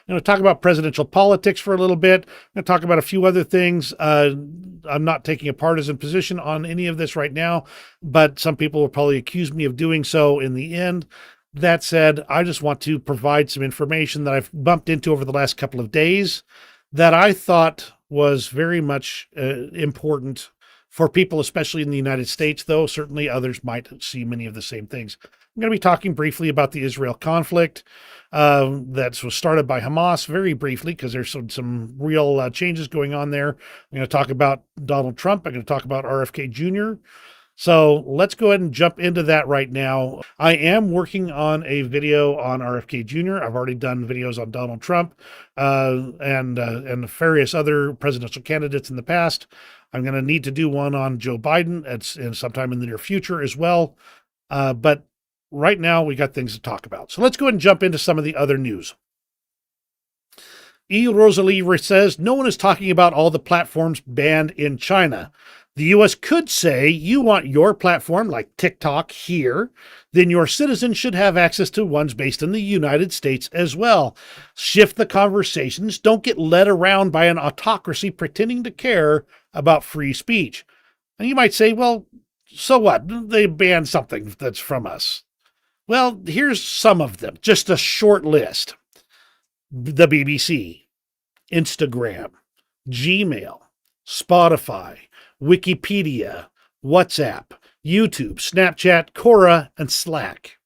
going to talk about presidential politics for a little bit. I'm going to talk about a few other things. I'm not taking a partisan position on any of this right now, but some people will probably accuse me of doing so in the end. That said, I just want to provide some information that I've bumped into over the last couple of days that I thought was very much important for people, especially in the United States, though certainly others might see many of the same things. I'm going to be talking briefly about the Israel conflict that was started by Hamas, very briefly, because there's some real changes going on there. I'm going to talk about Donald Trump. I'm going to talk about RFK Jr. So let's go ahead and jump into that right now. I am working on a video on RFK Jr. I've already done videos on Donald Trump and various other presidential candidates in the past. I'm going to need to do one on Joe Biden at sometime in the near future as well. But right now we got things to talk about. So let's go ahead and jump into some of the other news. E. Rosalie says, no one is talking about all the platforms banned in China. The U.S. could say, you want your platform, like TikTok, here, then your citizens should have access to ones based in the United States as well. Shift the conversations. Don't get led around by an autocracy pretending to care about free speech. And you might say, well, so what? They banned something that's from us. Well, here's some of them, just a short list. The BBC, Instagram, Gmail, Spotify, Wikipedia, WhatsApp, YouTube, Snapchat, Quora, and Slack.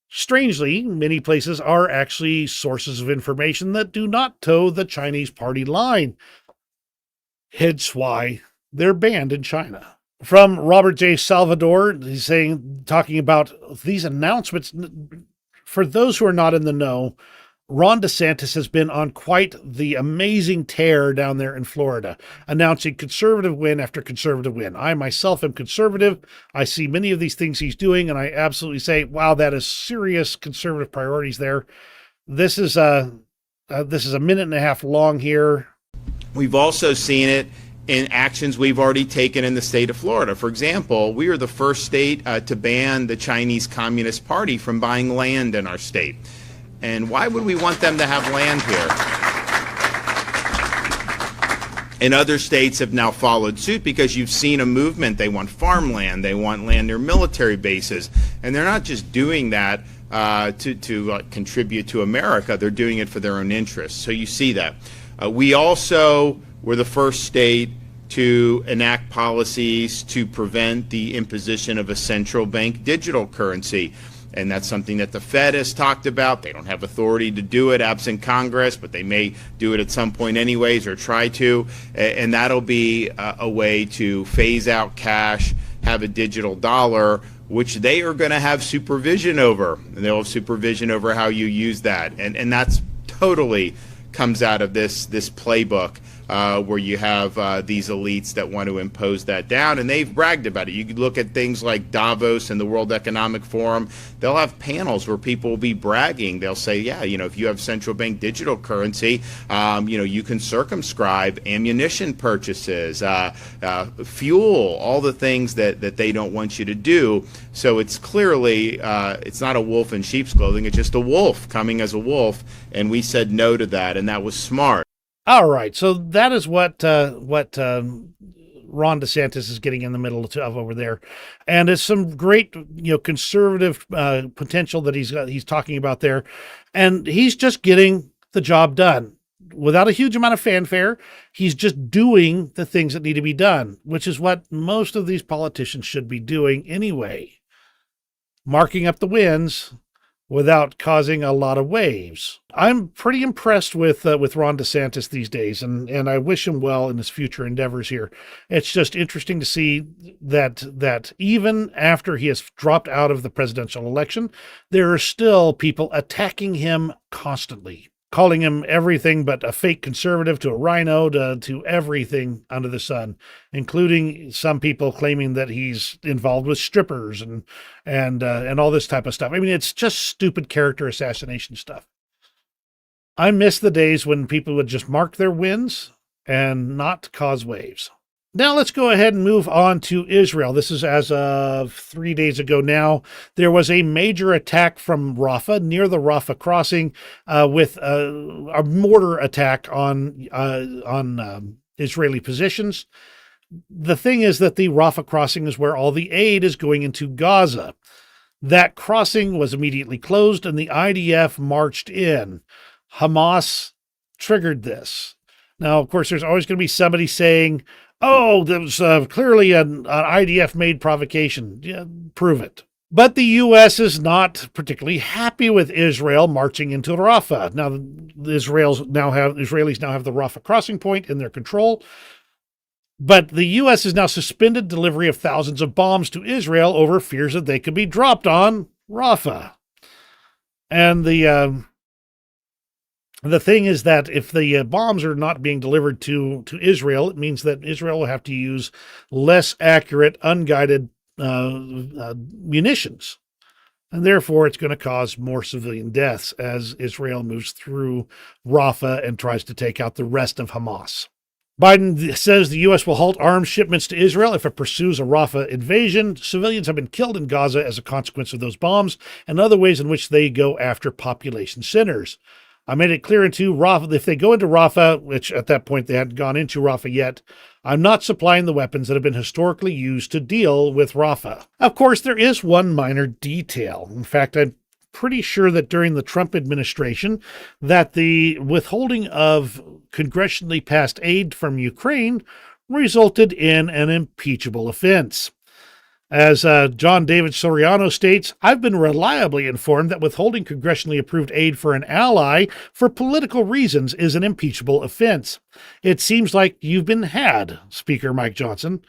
Strangely, many places are actually sources of information that do not toe the Chinese party line. Hence why they're banned in China. From Robert J. Salvador, he's talking about these announcements. For those who are not in the know, Ron DeSantis has been on quite the amazing tear down there in Florida, announcing conservative win after conservative win. I myself am conservative. I see many of these things he's doing, and I absolutely say, wow, that is serious conservative priorities there. This is a minute and a half long here. We've also seen it in actions we've already taken in the state of Florida. For example, we are the first state to ban the Chinese Communist Party from buying land in our state. And why would we want them to have land here? And other states have now followed suit because you've seen a movement. They want farmland. They want land near military bases. And they're not just doing that to contribute to America. They're doing it for their own interests. So you see that. We also were the first state to enact policies to prevent the imposition of a central bank digital currency. And that's something that the Fed has talked about. They don't have authority to do it absent Congress, but they may do it at some point anyways or try to. And that'll be a way to phase out cash, have a digital dollar, which they are going to have supervision over. And they'll have supervision over how you use that. And that's totally comes out of this playbook. Where you have these elites that want to impose that down, and they've bragged about it. You could look at things like Davos and the World Economic Forum. They'll have panels where people will be bragging. They'll say, yeah, if you have central bank digital currency, you can circumscribe ammunition purchases, fuel, all the things that they don't want you to do. So it's clearly, it's not a wolf in sheep's clothing. It's just a wolf coming as a wolf, and we said no to that, and that was smart. All right, so that is what Ron DeSantis is getting in the middle of over there, and it's some great conservative potential that he's talking about there, and he's just getting the job done without a huge amount of fanfare. He's just doing the things that need to be done, which is what most of these politicians should be doing anyway, marking up the wins without causing a lot of waves. I'm pretty impressed with Ron DeSantis these days, and I wish him well in his future endeavors here. It's just interesting to see that even after he has dropped out of the presidential election, there are still people attacking him constantly, calling him everything but a fake conservative, to a rhino, to everything under the sun, including some people claiming that he's involved with strippers and all this type of stuff. I mean, it's just stupid character assassination stuff. I miss the days when people would just mark their wins and not cause waves. Now let's go ahead and move on to Israel. This is as of 3 days ago now. There was a major attack from Rafah, near the Rafah crossing, with a mortar attack on Israeli positions. The thing is that the Rafah crossing is where all the aid is going into Gaza. That crossing was immediately closed and the IDF marched in. Hamas triggered this. Now, of course, there's always going to be somebody saying, oh, that was clearly an IDF-made provocation. Yeah, prove it. But the U.S. is not particularly happy with Israel marching into Rafah. Now, the Israelis now have the Rafah crossing point in their control. But the U.S. has now suspended delivery of thousands of bombs to Israel over fears that they could be dropped on Rafah. And the thing is that if the bombs are not being delivered to Israel, it means that Israel will have to use less accurate, unguided munitions. And therefore, it's going to cause more civilian deaths as Israel moves through Rafah and tries to take out the rest of Hamas. Biden says the U.S. will halt arms shipments to Israel if it pursues a Rafah invasion. Civilians have been killed in Gaza as a consequence of those bombs and other ways in which they go after population centers. I made it clear into Rafah, if they go into Rafah, which at that point they hadn't gone into Rafah yet, I'm not supplying the weapons that have been historically used to deal with Rafah. Of course, there is one minor detail. In fact, I'm pretty sure that during the Trump administration that the withholding of congressionally passed aid from Ukraine resulted in an impeachable offense. As John David Soriano states, I've been reliably informed that withholding congressionally approved aid for an ally for political reasons is an impeachable offense. It seems like you've been had, Speaker Mike Johnson.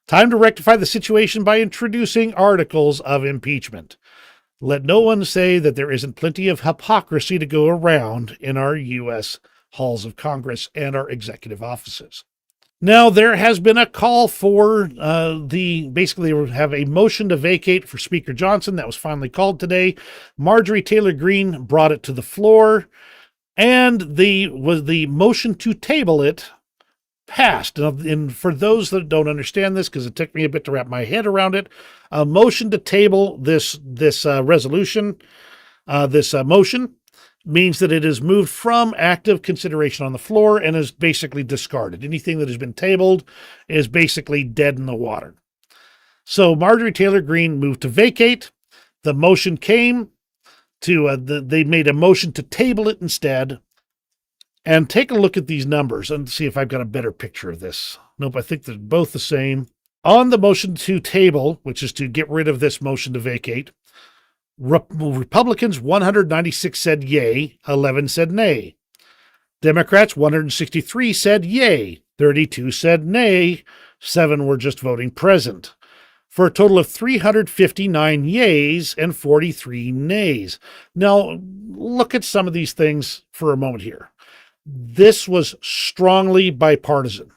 Time to rectify the situation by introducing articles of impeachment. Let no one say that there isn't plenty of hypocrisy to go around in our U.S. halls of Congress and our executive offices. Now, there has been a call for basically have a motion to vacate for Speaker Johnson that was finally called today. Marjorie Taylor Greene brought it to the floor, and the motion to table it passed. And for those that don't understand this, because it took me a bit to wrap my head around it, a motion to table this resolution, this motion, means that it is moved from active consideration on the floor and is basically discarded. Anything that has been tabled is basically dead in the water. So Marjorie Taylor Greene moved to vacate. The motion came to, they made a motion to table it instead. And take a look at these numbers and see if I've got a better picture of this. Nope, I think they're both the same. On the motion to table, which is to get rid of this motion to vacate, Republicans 196 said yay, 11 said nay. Democrats 163 said yay, 32 said nay, 7 were just voting present, for a total of 359 yays and 43 nays. Now, look at some of these things for a moment here. This was strongly bipartisan.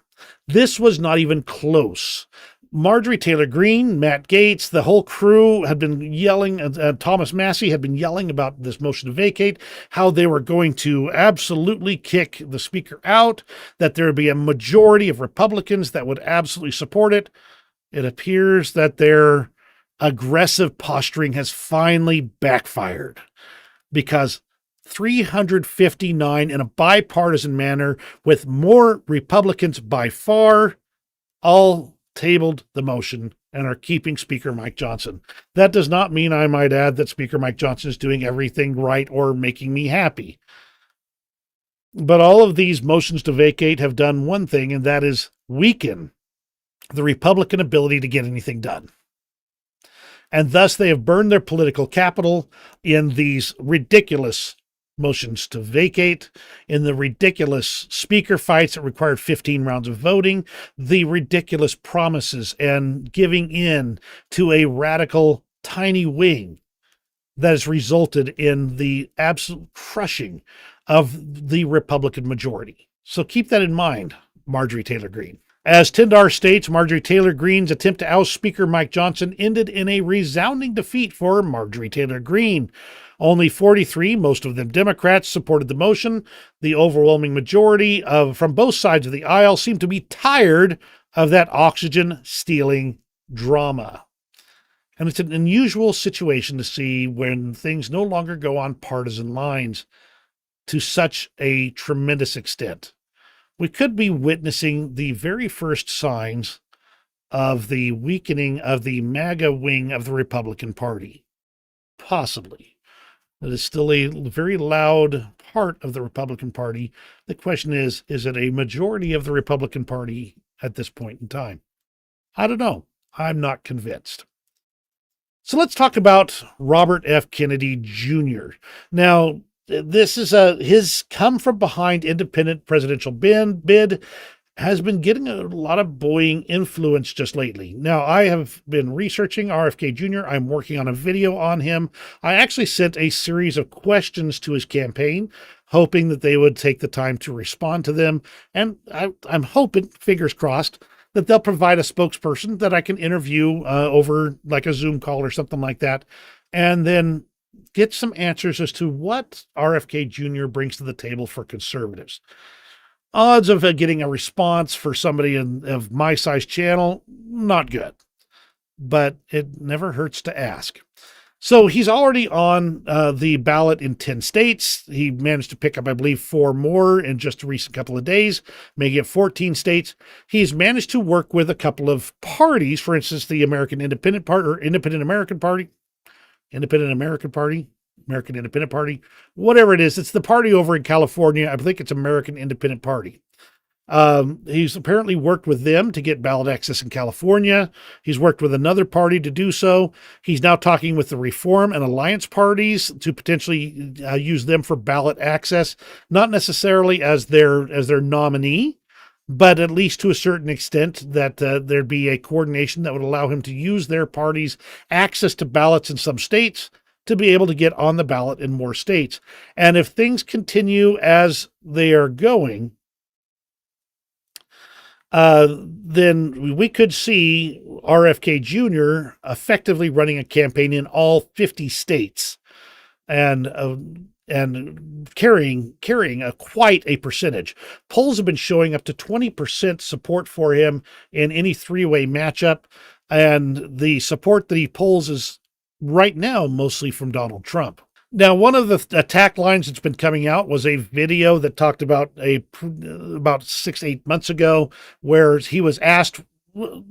This was not even close. Marjorie Taylor Greene, Matt Gaetz, the whole crew had been yelling, Thomas Massie had been yelling about this motion to vacate, how they were going to absolutely kick the speaker out, that there would be a majority of Republicans that would absolutely support it. It appears that their aggressive posturing has finally backfired because 359 in a bipartisan manner with more Republicans by far all tabled the motion and are keeping Speaker Mike Johnson. That does not mean, I might add, that Speaker Mike Johnson is doing everything right or making me happy. But all of these motions to vacate have done one thing, and that is weaken the Republican ability to get anything done. And thus they have burned their political capital in these ridiculous motions to vacate, in the ridiculous speaker fights that required 15 rounds of voting, the ridiculous promises and giving in to a radical tiny wing that has resulted in the absolute crushing of the Republican majority. So keep that in mind, Marjorie Taylor Greene. As Tyndar states, Marjorie Taylor Greene's attempt to oust Speaker Mike Johnson ended in a resounding defeat for Marjorie Taylor Greene. Only 43, most of them Democrats, supported the motion. The overwhelming majority from both sides of the aisle seemed to be tired of that oxygen stealing drama. And it's an unusual situation to see when things no longer go on partisan lines to such a tremendous extent. We could be witnessing the very first signs of the weakening of the MAGA wing of the Republican Party. Possibly. It is still a very loud part of the Republican Party. The question is it a majority of the Republican Party at this point in time? I don't know. I'm not convinced. So let's talk about Robert F. Kennedy Jr. Now, this is his come from behind independent presidential bid has been getting a lot of buoying influence just lately. Now, I have been researching RFK Jr. I'm working on a video on him. I actually sent a series of questions to his campaign, hoping that they would take the time to respond to them. And I'm hoping, fingers crossed, that they'll provide a spokesperson that I can interview over like a Zoom call or something like that, and then get some answers as to what RFK Jr. brings to the table for conservatives. Odds of getting a response for somebody of my size channel, not good, but it never hurts to ask. So he's already on the ballot in 10 states. He managed to pick up, I believe, 4 more in just a recent couple of days, making it 14 states. He's managed to work with a couple of parties, for instance, the American Independent Party, or Independent American Party, American Independent Party, whatever it is. It's the party over in California. I think it's American Independent Party. He's apparently worked with them to get ballot access in California. He's worked with another party to do so. He's now talking with the Reform and Alliance parties to potentially use them for ballot access, not necessarily as their nominee, but at least to a certain extent that there'd be a coordination that would allow him to use their party's access to ballots in some states to be able to get on the ballot in more states. And if things continue as they are going, then we could see RFK Jr. effectively running a campaign in all 50 states and carrying quite a percentage. Polls have been showing up to 20% support for him in any three-way matchup, and the support that he polls is right now mostly from Donald Trump. Now, one of the attack lines that's been coming out was a video that talked about about 6-8 months ago, where he was asked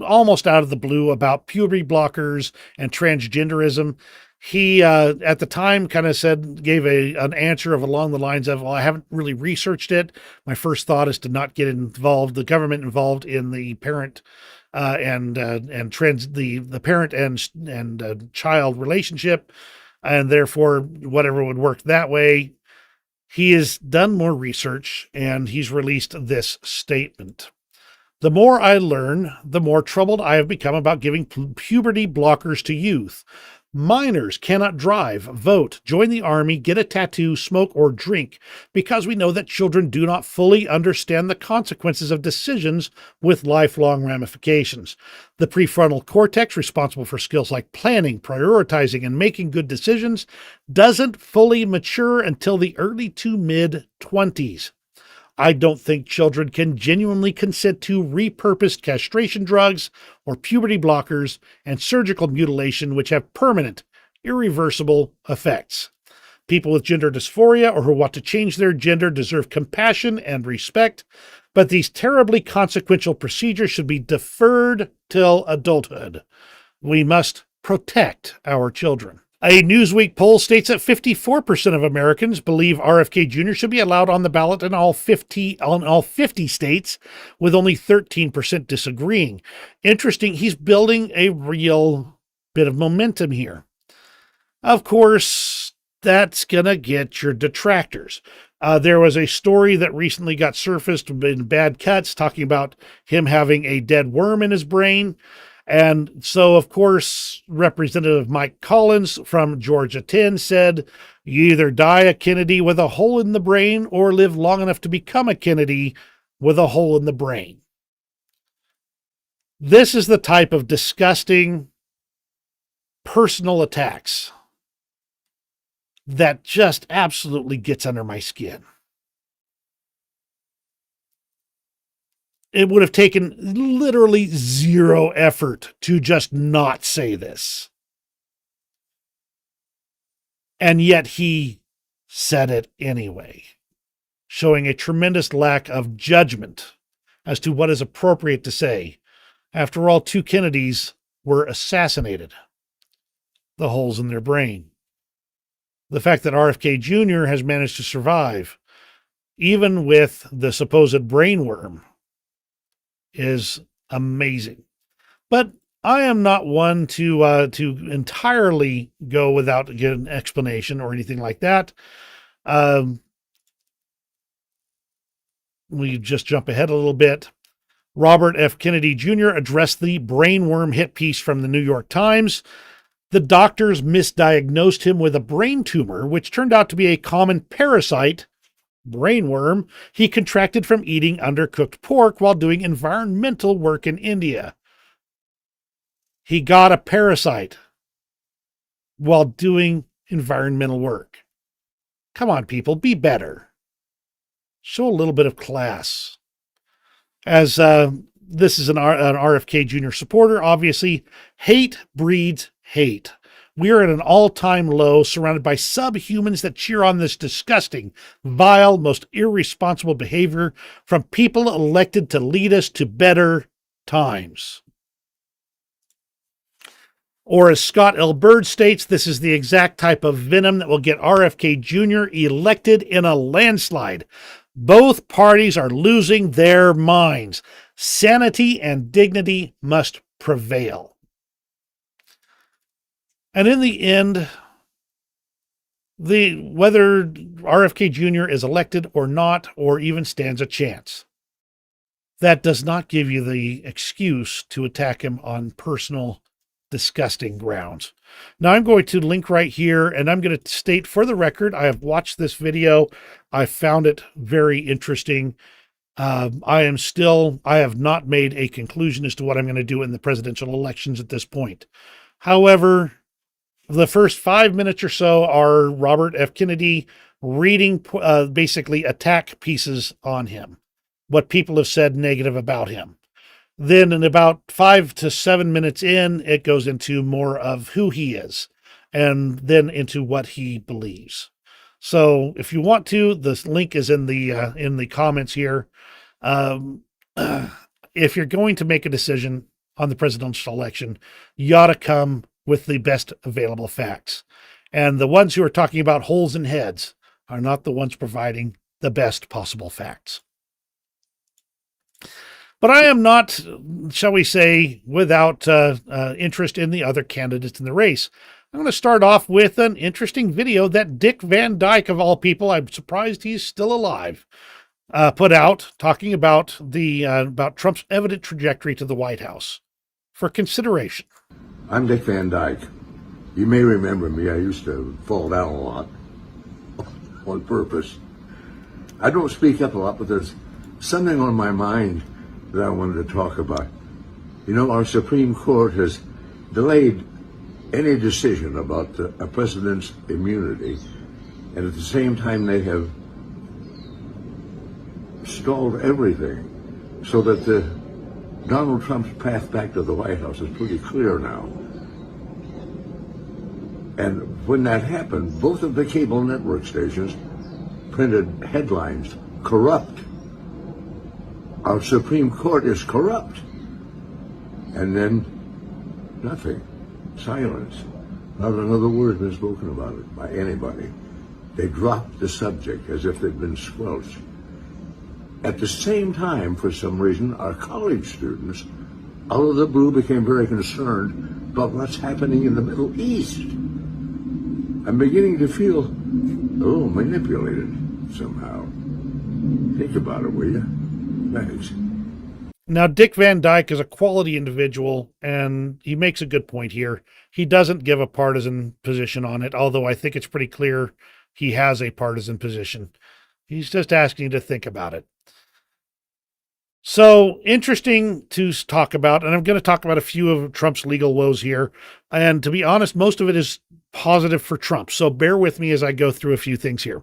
almost out of the blue about puberty blockers and transgenderism. He, at the time, kind of gave an answer of along the lines of, well, I haven't really researched it. My first thought is to not get the government involved in the parent the parent and child relationship, and therefore whatever would work that way. He has done more research, and he's released this statement. The more I learn, the more troubled I have become about giving puberty blockers to youth. Minors cannot drive, vote, join the army, get a tattoo, smoke, or drink because we know that children do not fully understand the consequences of decisions with lifelong ramifications. The prefrontal cortex, responsible for skills like planning, prioritizing, and making good decisions, doesn't fully mature until the early to mid-20s. I don't think children can genuinely consent to repurposed castration drugs or puberty blockers and surgical mutilation, which have permanent, irreversible effects. People with gender dysphoria or who want to change their gender deserve compassion and respect, but these terribly consequential procedures should be deferred till adulthood. We must protect our children. A Newsweek poll states that 54% of Americans believe RFK Jr. should be allowed on the ballot in all 50 states, with only 13% disagreeing. Interesting, he's building a real bit of momentum here. Of course, that's going to get your detractors. There was a story that recently got surfaced in Bad Cuts talking about him having a dead worm in his brain. And so, of course, Representative Mike Collins from Georgia 10 said, you either die a Kennedy with a hole in the brain or live long enough to become a Kennedy with a hole in the brain. This is the type of disgusting personal attacks that just absolutely gets under my skin. it would have taken literally zero effort to just not say this. And yet he said it anyway, showing a tremendous lack of judgment as to what is appropriate to say. After all, 2 Kennedys were assassinated. The holes in their brain. The fact that RFK Jr. has managed to survive, even with the supposed brainworm, is amazing. But I am not one to entirely go without an explanation or anything like that. We just jump ahead a little bit. Robert F. Kennedy Jr. addressed the brainworm hit piece from the New York Times. The doctors misdiagnosed him with a brain tumor, which turned out to be a common parasite, brainworm, he contracted from eating undercooked pork while doing environmental work in India. He got a parasite while doing environmental work. Come on, people, be better. Show a little bit of class. As this is an RFK Jr. supporter, obviously, hate breeds hate. We are at an all-time low, surrounded by subhumans that cheer on this disgusting, vile, most irresponsible behavior from people elected to lead us to better times. Or as Scott L. Bird states, this is the exact type of venom that will get RFK Jr. elected in a landslide. Both parties are losing their minds. Sanity and dignity must prevail. And in the end, whether RFK Jr. is elected or not, or even stands a chance, that does not give you the excuse to attack him on personal, disgusting grounds. Now I'm going to link right here, and I'm going to state for the record, I have watched this video. I found it very interesting. I have not made a conclusion as to what I'm going to do in the presidential elections at this point. However, the first 5 minutes or so are Robert F. Kennedy reading basically attack pieces on him, what people have said negative about him. Then in about 5 to 7 minutes in, it goes into more of who he is, and then into what he believes. So if you want to, the link is in the comments here. If you're going to make a decision on the presidential election, you ought to come with the best available facts. And the ones who are talking about holes in heads are not the ones providing the best possible facts. But I am not, shall we say, without interest in the other candidates in the race. I'm going to start off with an interesting video that Dick Van Dyke, of all people, I'm surprised he's still alive, put out, talking about about Trump's evident trajectory to the White House for consideration. I'm Dick Van Dyke. You may remember me. I used to fall down a lot on purpose. I don't speak up a lot, but there's something on my mind that I wanted to talk about. You know, our Supreme Court has delayed any decision about a president's immunity, and at the same time they have stalled everything so that Donald Trump's path back to the White House is pretty clear now. And when that happened, both of the cable network stations printed headlines, "Corrupt. Our Supreme Court is corrupt." And then nothing. Silence. Not another word been spoken about it by anybody. They dropped the subject as if they'd been squelched. At the same time, for some reason, our college students, out of the blue, became very concerned about what's happening in the Middle East. I'm beginning to feel a little manipulated somehow. Think about it, will you? Thanks. Now, Dick Van Dyke is a quality individual, and he makes a good point here. He doesn't give a partisan position on it, although I think it's pretty clear he has a partisan position. He's just asking you to think about it. So interesting to talk about, and I'm going to talk about a few of Trump's legal woes here. And to be honest, most of it is positive for Trump. So bear with me as I go through a few things here.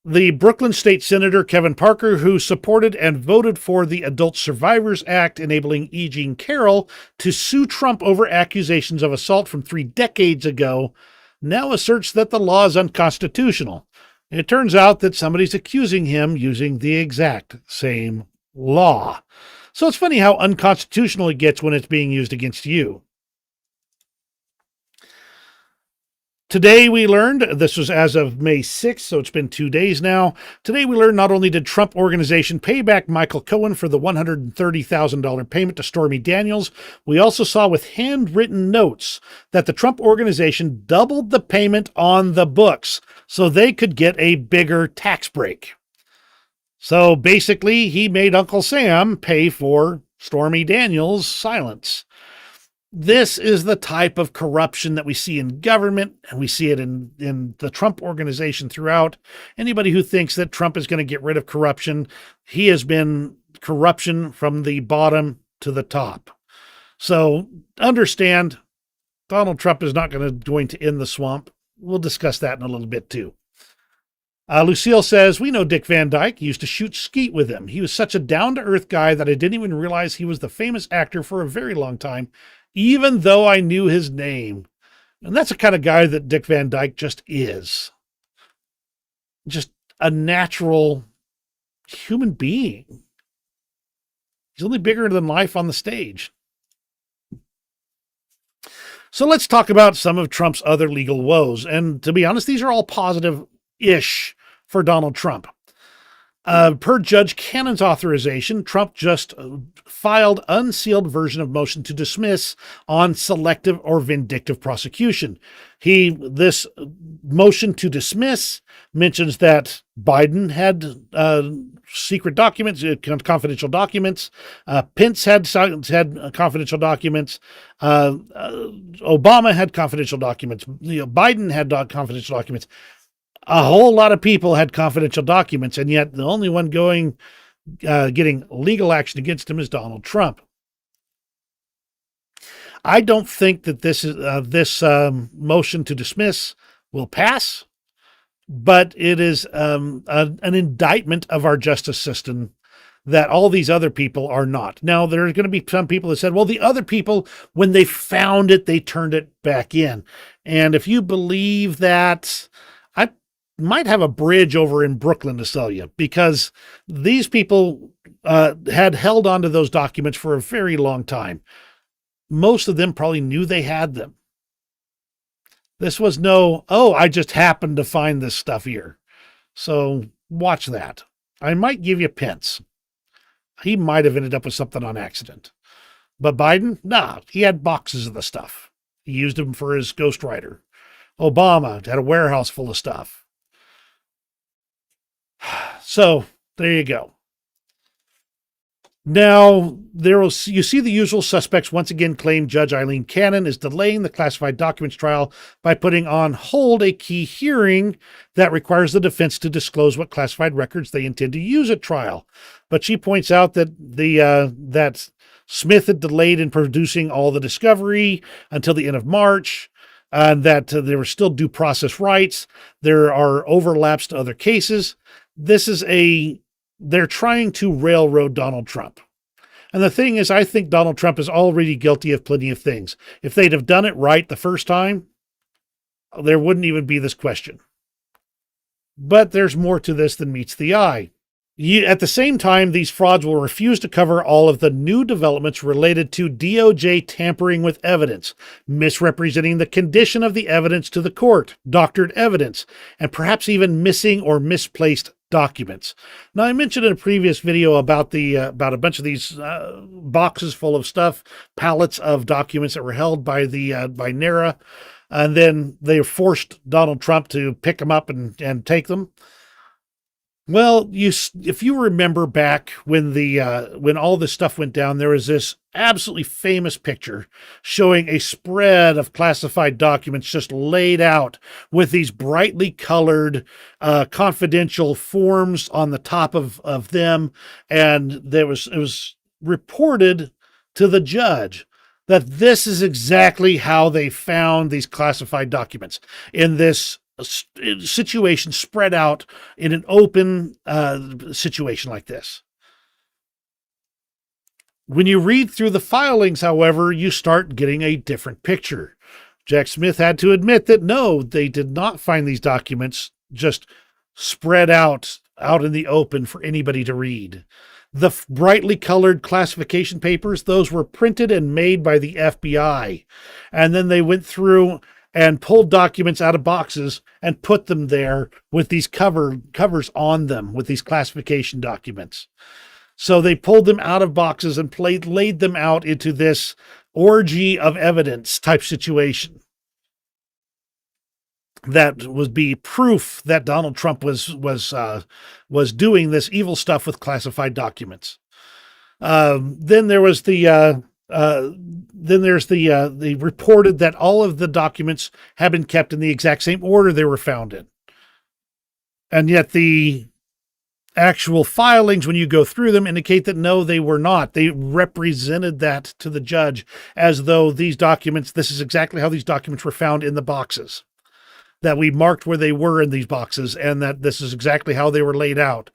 The Brooklyn State Senator Kevin Parker, who supported and voted for the Adult Survivors Act, enabling E. Jean Carroll to sue Trump over accusations of assault from 3 decades ago, now asserts that the law is unconstitutional. It turns out that somebody's accusing him using the exact same law. So it's funny how unconstitutional it gets when it's being used against you. Today we learned, this was as of May 6th, so it's been 2 days now. Today we learned not only did Trump Organization pay back Michael Cohen for the $130,000 payment to Stormy Daniels, we also saw with handwritten notes that the Trump Organization doubled the payment on the books so they could get a bigger tax break. So basically, he made Uncle Sam pay for Stormy Daniels' silence. This is the type of corruption that we see in government, and we see it in the Trump Organization throughout. Anybody who thinks that Trump is going to get rid of corruption, he has been corruption from the bottom to the top. So understand, Donald Trump is not going to end the swamp. We'll discuss that in a little bit too. Lucille says, we know Dick Van Dyke used to shoot skeet with him. He was such a down-to-earth guy that I didn't even realize he was the famous actor for a very long time, even though I knew his name. And that's the kind of guy that Dick Van Dyke just is. Just a natural human being. He's only bigger than life on the stage. So let's talk about some of Trump's other legal woes. And to be honest, these are all positive-ish for Donald Trump. Per Judge Cannon's authorization, Trump just filed unsealed version of motion to dismiss on selective or vindictive prosecution. This motion to dismiss mentions that Biden had secret documents, confidential documents. Pence had confidential documents. Obama had confidential documents. Biden had confidential documents. A whole lot of people had confidential documents, and yet the only one getting legal action against him is Donald Trump. I don't think that this motion to dismiss will pass, but it is an indictment of our justice system that all these other people are not. Now, there are going to be some people that said, well, the other people, when they found it, they turned it back in. And if you believe that, I might have a bridge over in Brooklyn to sell you, because these people had held onto those documents for a very long time. Most of them probably knew they had them. This was I just happened to find this stuff here. So watch that. I might give you Pence. He might have ended up with something on accident. But Biden, he had boxes of the stuff. He used them for his ghostwriter. Obama had a warehouse full of stuff. So there you go. Now, you see the usual suspects once again claim Judge Eileen Cannon is delaying the classified documents trial by putting on hold a key hearing that requires the defense to disclose what classified records they intend to use at trial. But she points out that that Smith had delayed in producing all the discovery until the end of March, and that there were still due process rights. There are overlaps to other cases. They're trying to railroad Donald Trump. And the thing is, I think Donald Trump is already guilty of plenty of things. If they'd have done it right the first time, there wouldn't even be this question. But there's more to this than meets the eye. At the same time, these frauds will refuse to cover all of the new developments related to DOJ tampering with evidence, misrepresenting the condition of the evidence to the court, doctored evidence, and perhaps even missing or misplaced documents. Now, I mentioned in a previous video about about a bunch of these boxes full of stuff, pallets of documents that were held by by NARA, and then they forced Donald Trump to pick them up and take them. Well, if you remember back when when all this stuff went down, there was this absolutely famous picture showing a spread of classified documents just laid out with these brightly colored confidential forms on the top of them, and it was reported to the judge that this is exactly how they found these classified documents in this situation spread out in an open situation like this. When you read through the filings, however, you start getting a different picture. Jack Smith had to admit that no, they did not find these documents just spread out in the open for anybody to read. The brightly colored classification papers, those were printed and made by the FBI. And then they went through and pulled documents out of boxes and put them there with these covers on them with these classification documents. So they pulled them out of boxes and laid them out into this orgy of evidence type situation. That would be proof that Donald Trump was doing this evil stuff with classified documents. Then there was the reported that all of the documents have been kept in the exact same order they were found in, and yet the actual filings, when you go through them, indicate that no, they were not. They represented that to the judge as though these documents, this is exactly how these documents were found in the boxes, that we marked where they were in these boxes, and that this is exactly how they were laid out.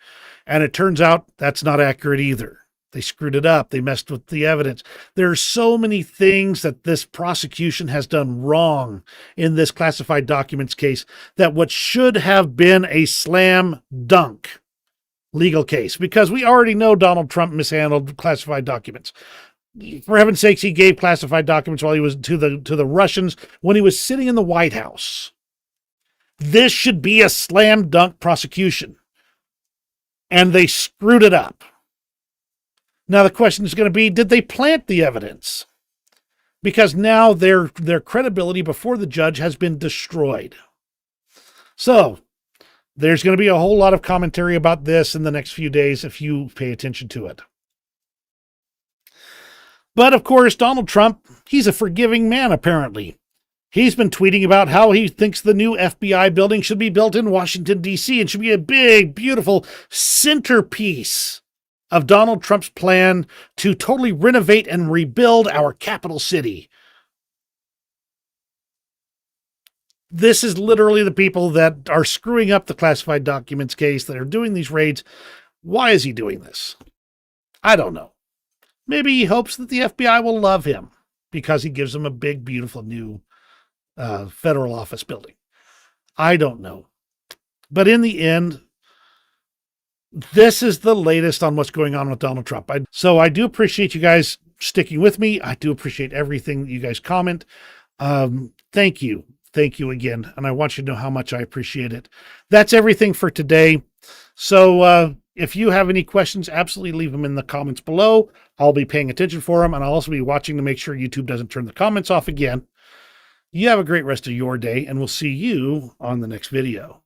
And it turns out that's not accurate either. They screwed it up. They messed with the evidence. There are so many things that this prosecution has done wrong in this classified documents case that what should have been a slam dunk legal case, because we already know Donald Trump mishandled classified documents. For heaven's sakes, he gave classified documents while he was to the Russians when he was sitting in the White House. This should be a slam dunk prosecution, and they screwed it up. Now the question is going to be, did they plant the evidence? Because now their credibility before the judge has been destroyed. So there's going to be a whole lot of commentary about this in the next few days if you pay attention to it. But of course, Donald Trump, he's a forgiving man, apparently. He's been tweeting about how he thinks the new FBI building should be built in Washington, D.C. and should be a big, beautiful centerpiece of Donald Trump's plan to totally renovate and rebuild our capital city. This is literally the people that are screwing up the classified documents case, that are doing these raids. Why is he doing this? I don't know. Maybe he hopes that the FBI will love him because he gives them a big, beautiful new federal office building. I don't know. But in the end, this is the latest on what's going on with Donald Trump. So I do appreciate you guys sticking with me. I do appreciate everything that you guys comment. Thank you. Thank you again. And I want you to know how much I appreciate it. That's everything for today. So if you have any questions, absolutely leave them in the comments below. I'll be paying attention for them, and I'll also be watching to make sure YouTube doesn't turn the comments off again. You have a great rest of your day, and we'll see you on the next video.